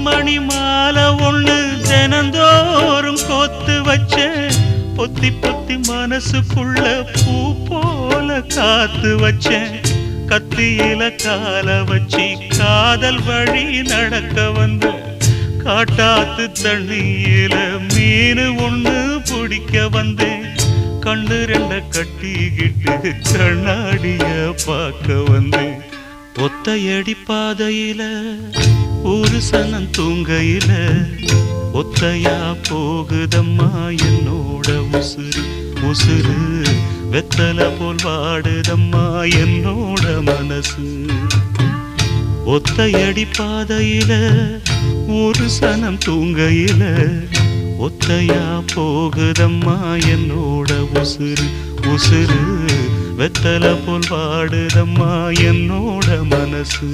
மணி மாலை ஒண்ணு தினந்தோறும் கோத்து வச்ச பொத்தி பொத்தி மனசுக்குள்ள பூ போல காத்து வச்சேன் கத்தியில கால வச்சி காதல் வழி நடக்க வந்த காட்டாத்து தண்ணியில மீனு ஒண்ணு பிடிக்க வந்தேன் கண்ணு ரெண்ட கட்டிக்கிட்டு கண்ணாடிய பார்க்க வந்தேன் ஒத்தையடி பாதையில ஒரு சனம் தூங்கையில ஒத்தையா போகுதம்மா என்னோட உசுறு உசுறு வெத்தலை போல் வாடுதம்மா என்னோட மனசு ஒத்தையடி பாதையில ஒரு சனம் தூங்கையில ஒத்தையா போகுதம்மா என்னோட உசுறு உசுறு வெத்தலை போல் வாடுதம்மா என்னோட மனசு